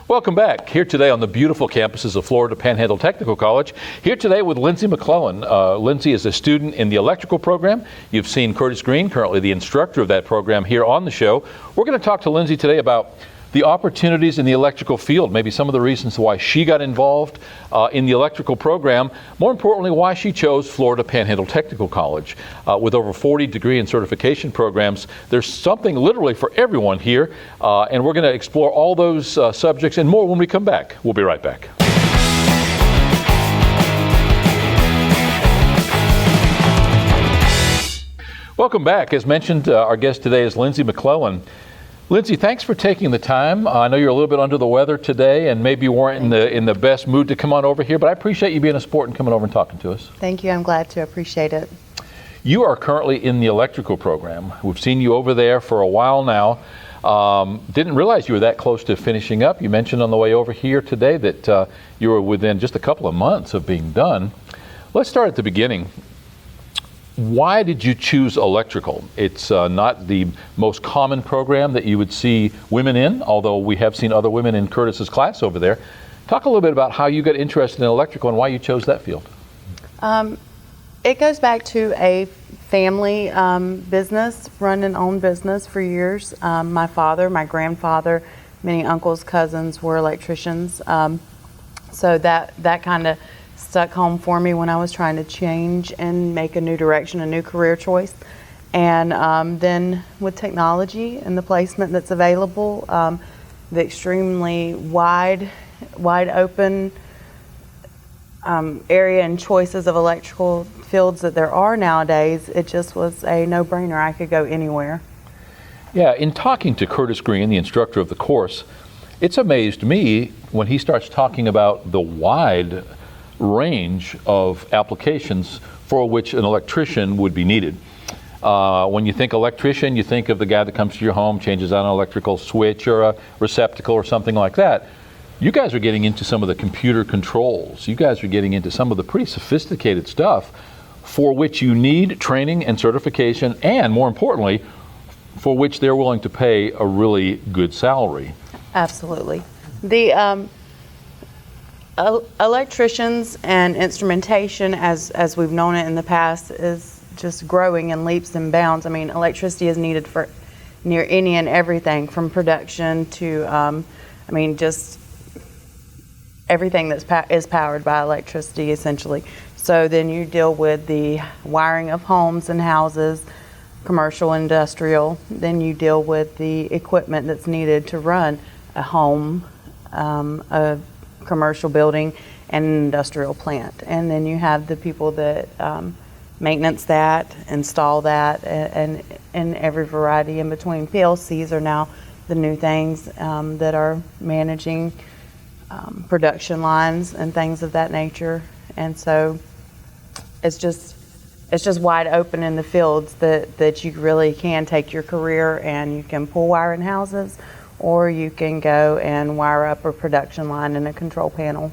Welcome back. Here today on the beautiful campuses of Florida Panhandle Technical College. Here today with Lindsey McClellan. Lindsey is a student in the electrical program. You've seen Curtis Green, currently the instructor of that program, here on the show. We're going to talk to Lindsey today about the opportunities in the electrical field, maybe some of the reasons why she got involved in the electrical program. More importantly, why she chose Florida Panhandle Technical College. With over 40 degree and certification programs, there's something literally for everyone here, and we're going to explore all those subjects and more when we come back. We'll be right back. Welcome back. As mentioned, our guest today is Lindsey McClellan. Lindsey, thanks for taking the time. I know you're a little bit under the weather today and maybe you weren't in the best mood to come on over here, but I appreciate you being a sport and coming over and talking to us. Thank you. I'm glad to. Appreciate it. You are currently in the electrical program. We've seen you over there for a while now. Didn't realize you were that close to finishing up. You mentioned on the way over here today that you were within just a couple of months of being done. Let's start at the beginning. Why did you choose electrical? It's not the most common program that you would see women in, although we have seen other women in Curtis's class over there. Talk a little bit about how you got interested in electrical and why you chose that field. It goes back to a family business, run and own business for years. My father, my grandfather, many uncles, cousins were electricians. So that kind of stuck home for me when I was trying to change and make a new direction, a new career choice. And then with technology and the placement that's available, the extremely wide open area and choices of electrical fields that there are nowadays, it just was a no-brainer. I could go anywhere. Yeah, in talking to Curtis Green, the instructor of the course, it's amazed me when he starts talking about the wide range of applications for which an electrician would be needed. When you think electrician, you think of the guy that comes to your home, changes out an electrical switch or a receptacle or something like that. You guys are getting into some of the computer controls. You guys are getting into some of the pretty sophisticated stuff for which you need training and certification, and more importantly, for which they're willing to pay a really good salary. Absolutely. The electricians and instrumentation, as we've known it in the past, is just growing in leaps and bounds. I mean, electricity is needed for near any and everything, from production to, just everything is powered by electricity, essentially. So then you deal with the wiring of homes and houses, commercial, industrial. Then you deal with the equipment that's needed to run a home, a commercial building, and an industrial plant. And then you have the people that maintenance that, install that, and every variety in between. PLCs are now the new things that are managing production lines and things of that nature. And so it's just wide open in the fields that you really can take your career, and you can pull wire in houses, or you can go and wire up a production line in a control panel.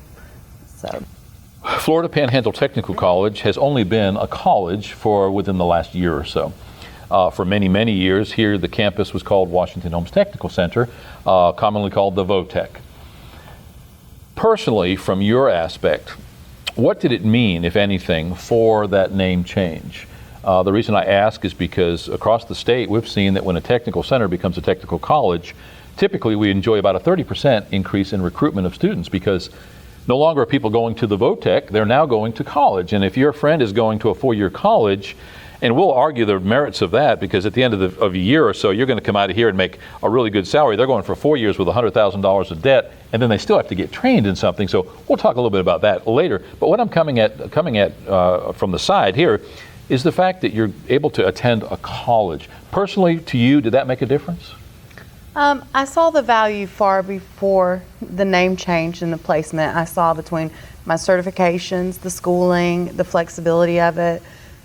So, Florida Panhandle Technical College has only been a college for within the last year or so. For many, many years here, the campus was called Washington Holmes Technical Center, commonly called the VOTech. Personally, from your aspect, what did it mean, if anything, for that name change? The reason I ask is because across the state, we've seen that when a technical center becomes a technical college, typically we enjoy about a 30% increase in recruitment of students, because no longer are people going to the VOTech, they're now going to college. And if your friend is going to a 4-year college, and we'll argue the merits of that, because at the end of a year or so, you're going to come out of here and make a really good salary. They're going for 4 years with $100,000 of debt, and then they still have to get trained in something. So we'll talk a little bit about that later. But what I'm coming at from the side here is the fact that you're able to attend a college. Personally, to you, did that make a difference? I saw the value far before the name change and the placement. I saw between my certifications, the schooling, the flexibility of it,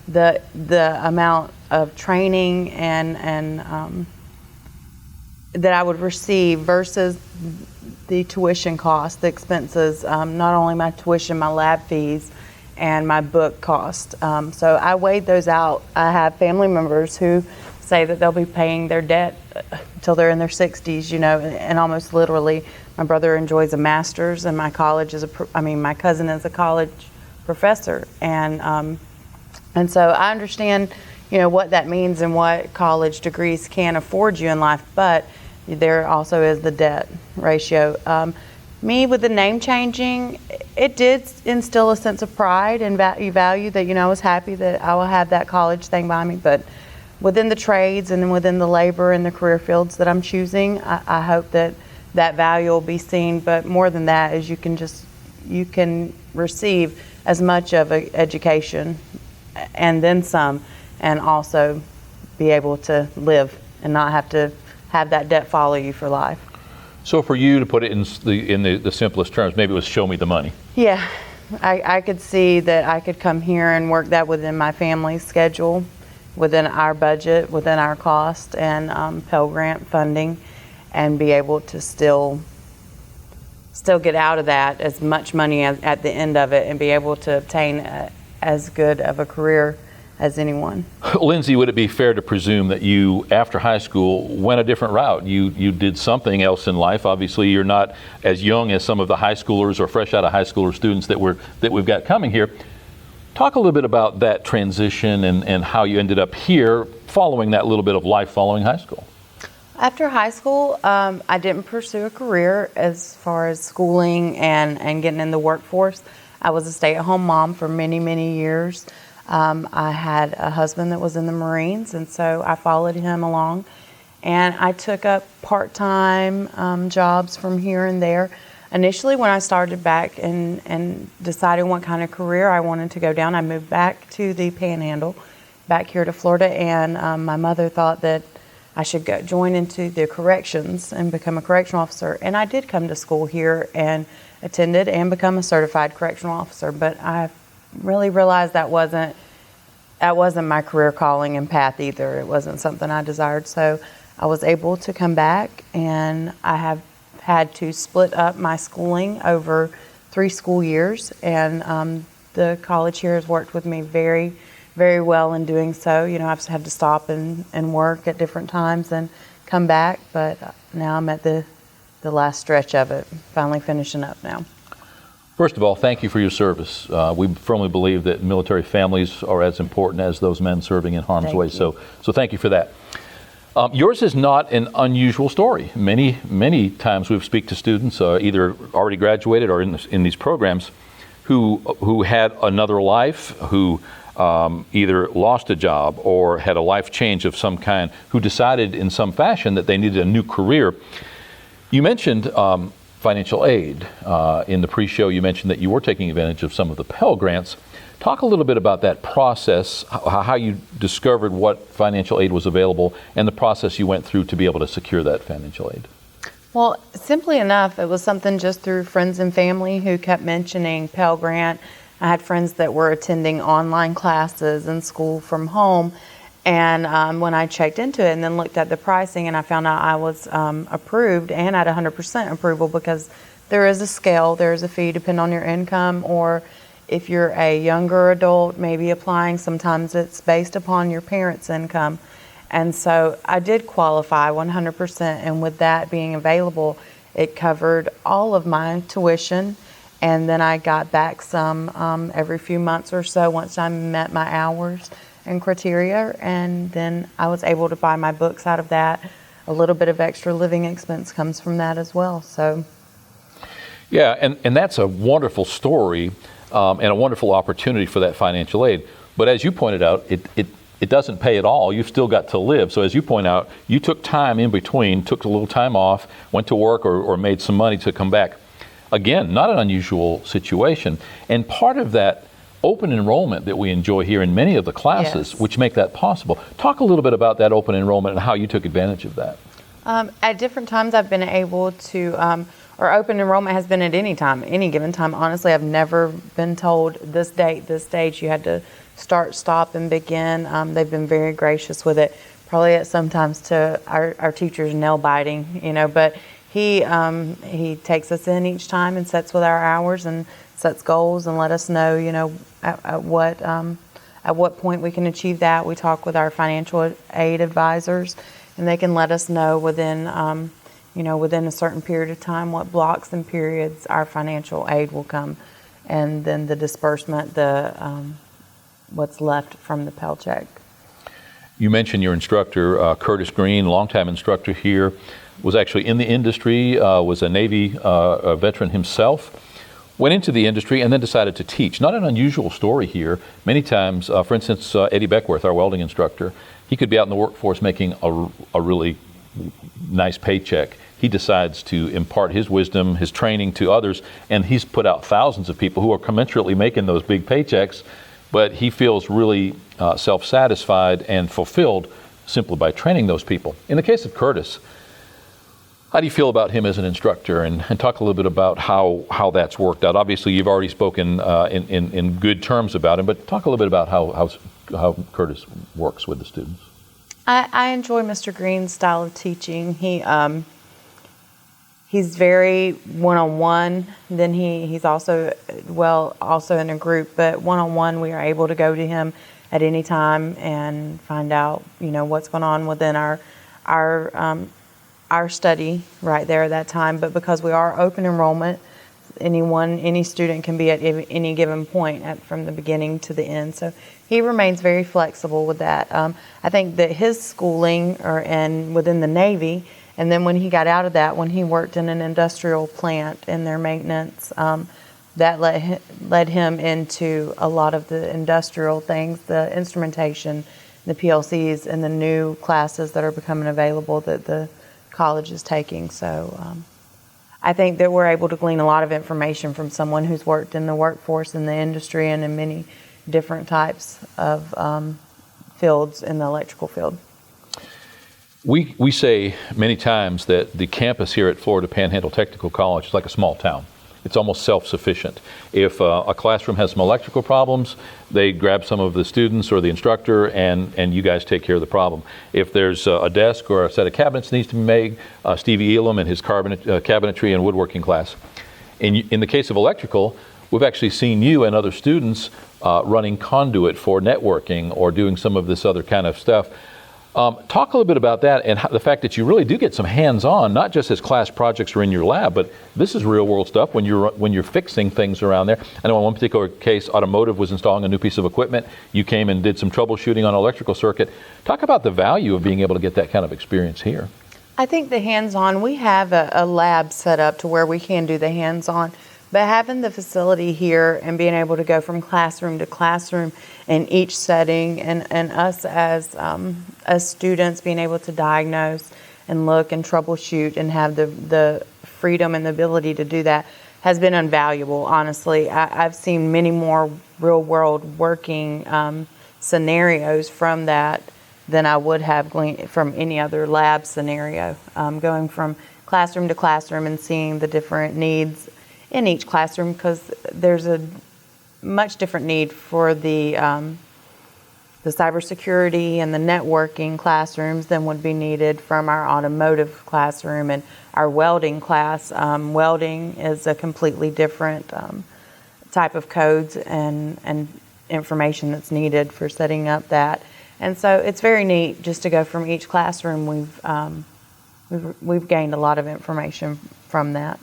the amount of training and that I would receive versus the tuition cost, the expenses, not only my tuition, my lab fees, and my book cost. So I weighed those out. I have family members who say that they'll be paying their debt till they're in their 60s, you know, and almost literally My brother enjoys a master's, and my cousin is a college professor, and so I understand, what that means and what college degrees can afford you in life, but there also is the debt ratio. Me, with the name changing, it did instill a sense of pride and value that, I was happy that I will have that college thing by me, but within the trades and within the labor and the career fields that I'm choosing, I hope that value will be seen, but more than that is you can receive as much of an education and then some, and also be able to live and not have to have that debt follow you for life. So for you, to put it in the simplest terms, maybe it was show me the money. Yeah, I could see that I could come here and work that within my family's schedule, within our budget, within our cost, and Pell Grant funding, and be able to still get out of that as much money at the end of it, and be able to obtain as good of a career as anyone. Lindsey, would it be fair to presume that you, after high school, went a different route? You did something else in life. Obviously, you're not as young as some of the high schoolers or fresh out of high schooler students that we've got coming here. Talk a little bit about that transition and how you ended up here following that little bit of life following high school. After high school, I didn't pursue a career as far as schooling and getting in the workforce. I was a stay-at-home mom for many, many years. I had a husband that was in the Marines, and so I followed him along. And I took up part-time jobs from here and there. Initially, when I started back and deciding what kind of career I wanted to go down, I moved back to the Panhandle, back here to Florida, and my mother thought that I should join into the corrections and become a correctional officer. And I did come to school here and attended and become a certified correctional officer, but I really realized that wasn't my career calling and path either. It wasn't something I desired. So I was able to come back, and I have had to split up my schooling over 3 school years, and the college here has worked with me very, very well in doing so. I've had to stop and work at different times and come back, but now I'm at the last stretch of it, finally finishing up now. First of all, thank you for your service. We firmly believe that military families are as important as those men serving in harm's way. So thank you for that. Yours is not an unusual story. Many times we speak to students, either already graduated or in these programs, who had another life, who either lost a job or had a life change of some kind, who decided in some fashion that they needed a new career. You mentioned financial aid. In the pre-show, you mentioned that you were taking advantage of some of the Pell Grants. Talk a little bit about that process, how you discovered what financial aid was available, and the process you went through to be able to secure that financial aid. Well, simply enough, it was something just through friends and family who kept mentioning Pell Grant. I had friends that were attending online classes and school from home, and when I checked into it and then looked at the pricing, and I found out I was approved and at 100% approval, because there is a scale, there is a fee depending on your income, or if you're a younger adult, maybe applying, sometimes it's based upon your parents' income. And so I did qualify 100%, and with that being available, it covered all of my tuition, and then I got back some every few months or so once I met my hours and criteria, and then I was able to buy my books out of that. A little bit of extra living expense comes from that as well. So, yeah, and that's a wonderful story and a wonderful opportunity for that financial aid. But as you pointed out, it doesn't pay at all. You've still got to live. So as you point out, you took time in between, took a little time off, went to work or made some money to come back. Again, not an unusual situation. And part of that open enrollment that we enjoy here in many of the classes, yes, which make that possible. Talk a little bit about that open enrollment and how you took advantage of that. At different times I've been able to, or open enrollment has been at any time, any given time. Honestly, I've never been told this date, this stage, you had to start, stop, and begin. They've been very gracious with it. Probably at sometimes to our teacher's nail biting, but he takes us in each time and sets with our hours and sets goals and let us know, at what point we can achieve that. We talk with our financial aid advisors, and they can let us know within, within a certain period of time, what blocks and periods our financial aid will come, and then the disbursement, what's left from the Pell check. You mentioned your instructor, Curtis Green, longtime instructor here, was actually in the industry, was a Navy veteran himself, went into the industry and then decided to teach. Not an unusual story here. Many times, for instance, Eddie Beckworth, our welding instructor, he could be out in the workforce making a really nice paycheck. He decides to impart his wisdom, his training to others, and he's put out thousands of people who are commensurately making those big paychecks, but he feels really self-satisfied and fulfilled simply by training those people. In the case of Curtis, how do you feel about him as an instructor, and talk a little bit about how that's worked out? Obviously, you've already spoken in good terms about him, but talk a little bit about how Curtis works with the students. I enjoy Mr. Green's style of teaching. He's very one-on-one. Then he's also in a group, but one-on-one we are able to go to him at any time and find out what's going on within our study right there at that time. But because we are open enrollment, any student can be at any given point from the beginning to the end. So he remains very flexible with that. I think that his schooling and within the Navy, and then when he got out of that, when he worked in an industrial plant in their maintenance, that led him into a lot of the industrial things, the instrumentation, the PLCs, and the new classes that are becoming available that the college is taking. So I think that we're able to glean a lot of information from someone who's worked in the workforce, in the industry, and in many different types of fields in the electrical field. We say many times that the campus here at Florida Panhandle Technical College is like a small town. It's almost self-sufficient. If a classroom has some electrical problems, they grab some of the students or the instructor, and you guys take care of the problem. If there's a desk or a set of cabinets needs to be made, Stevie Elam and his cabinetry and woodworking class. In the case of electrical, we've actually seen you and other students running conduit for networking or doing some of this other kind of stuff. Talk a little bit about that and the fact that you really do get some hands-on, not just as class projects are in your lab, but this is real-world stuff when you're fixing things around there. I know in one particular case, automotive was installing a new piece of equipment. You came and did some troubleshooting on an electrical circuit. Talk about the value of being able to get that kind of experience here. I think the hands-on, we have a lab set up to where we can do the hands-on, but having the facility here and being able to go from classroom to classroom in each setting, and us as students being able to diagnose and look and troubleshoot and have the freedom and the ability to do that has been invaluable, honestly. I've seen many more real-world working scenarios from that than I would have gleaned from any other lab scenario. Going from classroom to classroom and seeing the different needs in each classroom, because there's a much different need for the cybersecurity and the networking classrooms than would be needed from our automotive classroom and our welding class. Welding is a completely different type of codes and information that's needed for setting up that. And so it's very neat just to go from each classroom. We've gained a lot of information from that.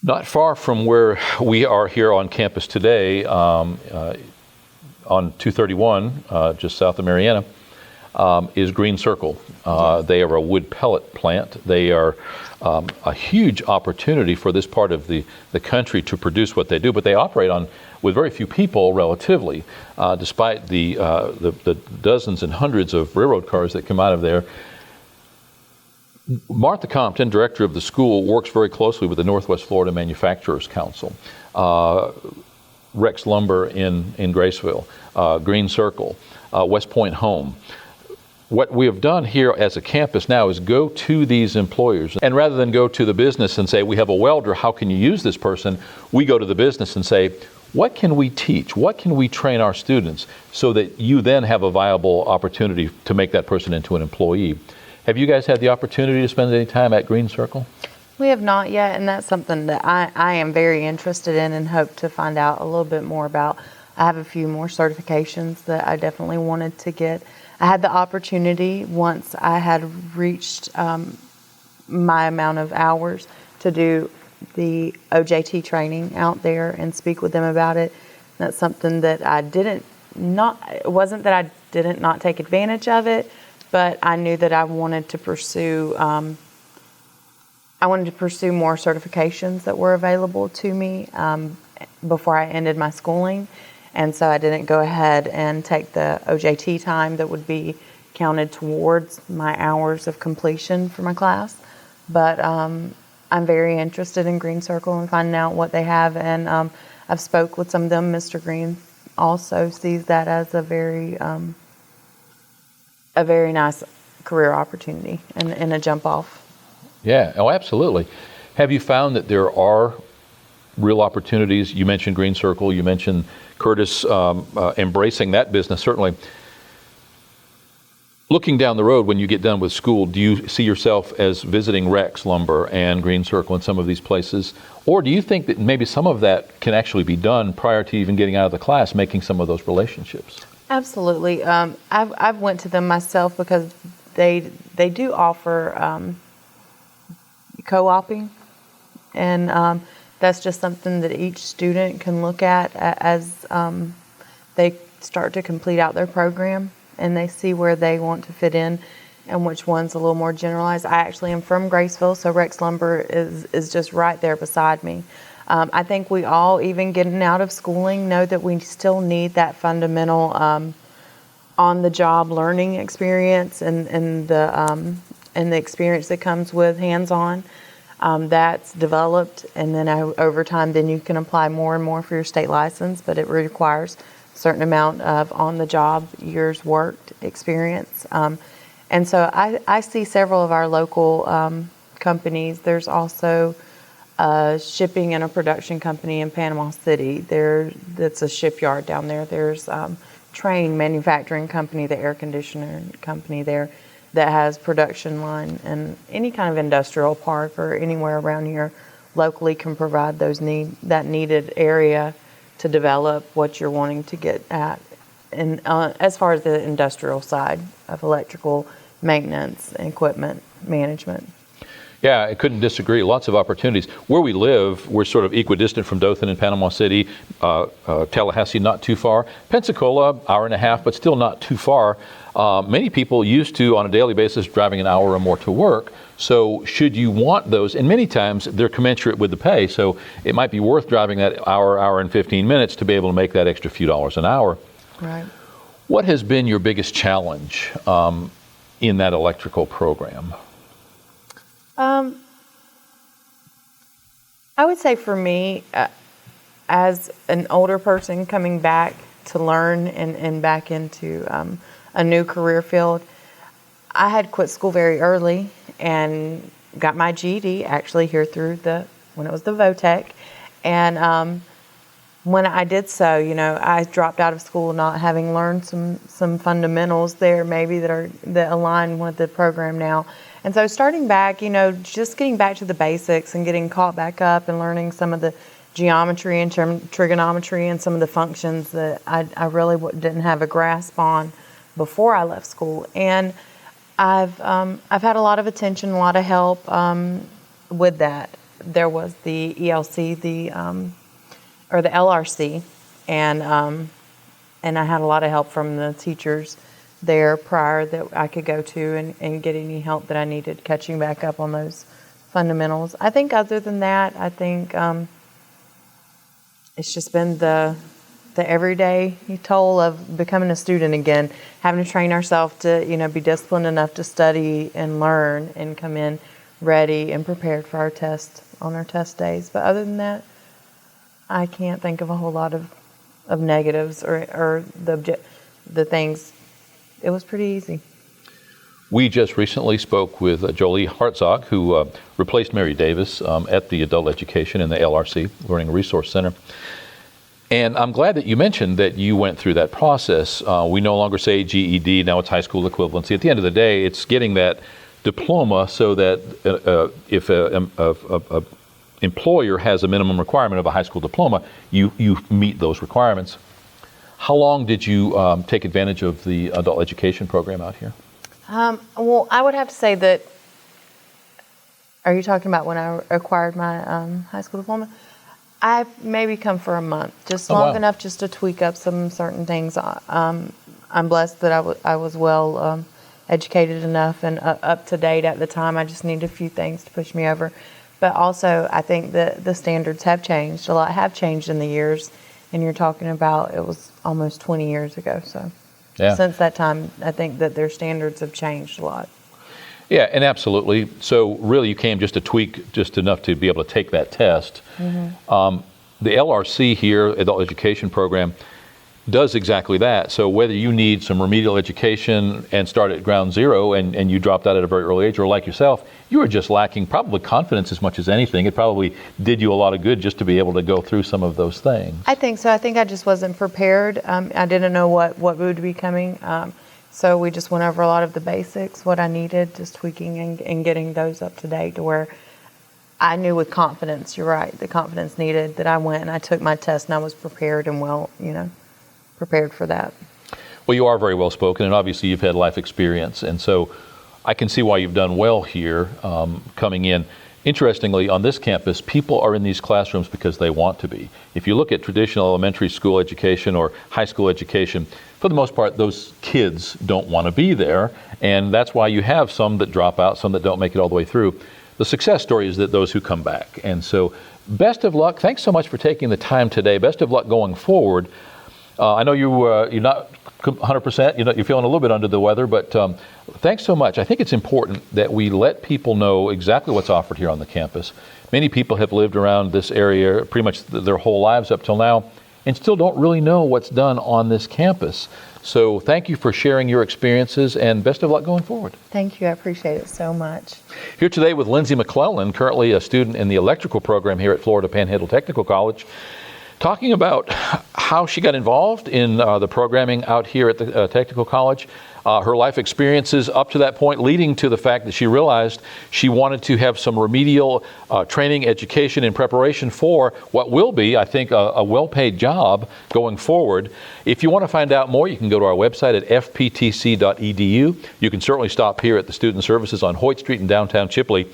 Not far from where we are here on campus today, on 231, just south of Mariana, is Green Circle. They are a wood pellet plant. They are a huge opportunity for this part of the country to produce what they do, but they operate with very few people relatively, despite the dozens and hundreds of railroad cars that come out of there. Martha Compton, director of the school, works very closely with the Northwest Florida Manufacturers Council, Rex Lumber in Graceville, Green Circle, West Point Home. What we have done here as a campus now is go to these employers, and rather than go to the business and say, we have a welder, how can you use this person? We go to the business and say, what can we teach? What can we train our students so that you then have a viable opportunity to make that person into an employee? Have you guys had the opportunity to spend any time at Green Circle? We have not yet, and that's something that I am very interested in and hope to find out a little bit more about. I have a few more certifications that I definitely wanted to get. I had the opportunity once I had reached my amount of hours to do the OJT training out there and speak with them about it. That's something that it wasn't that I didn't not take advantage of it, but I knew that I wanted to pursue more certifications that were available to me before I ended my schooling. And so I didn't go ahead and take the OJT time that would be counted towards my hours of completion for my class. But I'm very interested in Green Circle and finding out what they have. And I've spoke with some of them. Mr. Green also sees that as a very nice career opportunity and a jump off. Yeah, oh, absolutely. Have you found that there are real opportunities? You mentioned Green Circle, you mentioned Curtis embracing that business, certainly. Looking down the road when you get done with school, do you see yourself as visiting Rex Lumber and Green Circle and some of these places? Or do you think that maybe some of that can actually be done prior to even getting out of the class, making some of those relationships? Absolutely. I've went to them myself because they do offer co-oping, and that's just something that each student can look at as they start to complete out their program, and they see where they want to fit in and which one's a little more generalized. I actually am from Graceville, so Rex Lumber is just right there beside me. I think we all, even getting out of schooling, know that we still need that fundamental on-the-job learning experience and the experience that comes with hands-on. That's developed, and then over time, then you can apply more and more for your state license, but it requires a certain amount of on-the-job years worked experience. And so I see several of our local companies. There's also a shipping and a production company in Panama City. That's a shipyard down there. There's Train Manufacturing Company, the air conditioner company there, that has production line, and any kind of industrial park or anywhere around here locally can provide that needed area to develop what you're wanting to get at. And as far as the industrial side of electrical maintenance and equipment management. Yeah, I couldn't disagree. Lots of opportunities. Where we live, we're sort of equidistant from Dothan and Panama City, Tallahassee not too far, Pensacola, hour and a half, but still not too far. Many people used to, on a daily basis, driving an hour or more to work. So should you want those, and many times they're commensurate with the pay, so it might be worth driving that hour and 15 minutes to be able to make that extra few dollars an hour. Right. What has been your biggest challenge in that electrical program? I would say for me, as an older person coming back to learn and back into a new career field, I had quit school very early and got my GED actually here through when it was the VOTEC. And when I did so, I dropped out of school not having learned some fundamentals there maybe that align with the program now. And so starting back, just getting back to the basics and getting caught back up and learning some of the geometry and trigonometry and some of the functions that I really didn't have a grasp on before I left school. And I've had a lot of attention, a lot of help with that. There was the ELC, or the LRC, and I had a lot of help from the teachers there prior that I could go to and get any help that I needed catching back up on those fundamentals. I think other than that, I think it's just been the everyday toll of becoming a student again, having to train ourselves to be disciplined enough to study and learn and come in ready and prepared for our test on our test days. But other than that, I can't think of a whole lot of negatives or the things. It was pretty easy. We just recently spoke with Jolie Hartzog, who replaced Mary Davis at the Adult Education in the LRC, Learning Resource Center. And I'm glad that you mentioned that you went through that process. We no longer say GED, now it's high school equivalency. At the end of the day, it's getting that diploma so that if a employer has a minimum requirement of a high school diploma, you meet those requirements. How long did you take advantage of the adult education program out here? Well, I would have to say that Are you talking about when I acquired my high school diploma? I maybe come for a month, just long enough just to tweak up some certain things. I'm blessed that I was well educated enough and up to date at the time. I just needed a few things to push me over. But also, I think that the standards have changed. A lot have changed in the years. And you're talking about, it was almost 20 years ago. So since that time, I think that their standards have changed a lot. Yeah, and absolutely. So really you came just to tweak just enough to be able to take that test. Mm-hmm. The LRC here, Adult Education Program, does exactly that. So whether you need some remedial education and start at ground zero and you dropped out at a very early age, or like yourself, you were just lacking probably confidence as much as anything. It probably did you a lot of good just to be able to go through some of those things. I think so. I think I just wasn't prepared. I didn't know what would be coming. So we just went over a lot of the basics, what I needed, just tweaking and getting those up to date to where I knew with confidence, you're right, the confidence needed, that I went and I took my test and I was prepared and prepared for that. Well, you are very well spoken, and obviously you've had life experience, and so I can see why you've done well here coming in. Interestingly, on this campus, people are in these classrooms because they want to be. If you look at traditional elementary school education or high school education, for the most part, those kids don't want to be there, and that's why you have some that drop out, some that don't make it all the way through. The success story is that those who come back, and so best of luck. Thanks so much for taking the time today. Best of luck going forward. I know you're not 100%, you're feeling a little bit under the weather, but thanks so much. I think it's important that we let people know exactly what's offered here on the campus. Many people have lived around this area pretty much their whole lives up till now and still don't really know what's done on this campus. So thank you for sharing your experiences, and best of luck going forward. Thank you. I appreciate it so much. Here today with Lindsey McClellan, currently a student in the electrical program here at Florida Panhandle Technical College, talking about how she got involved in the programming out here at the Technical College, her life experiences up to that point, leading to the fact that she realized she wanted to have some remedial training, education, and preparation for what will be, I think, a well-paid job going forward. If you want to find out more, you can go to our website at fptc.edu. You can certainly stop here at the Student Services on Hoyt Street in downtown Chipley.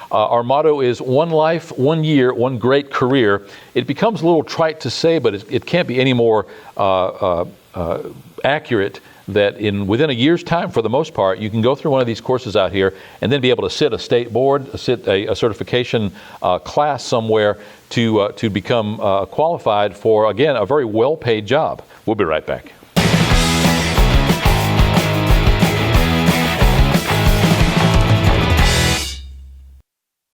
Our motto is one life, 1 year, one great career. It becomes a little trite to say, but it can't be any more accurate that within a year's time, for the most part, you can go through one of these courses out here and then be able to sit a state board, sit a certification class somewhere to become qualified for, again, a very well-paid job. We'll be right back.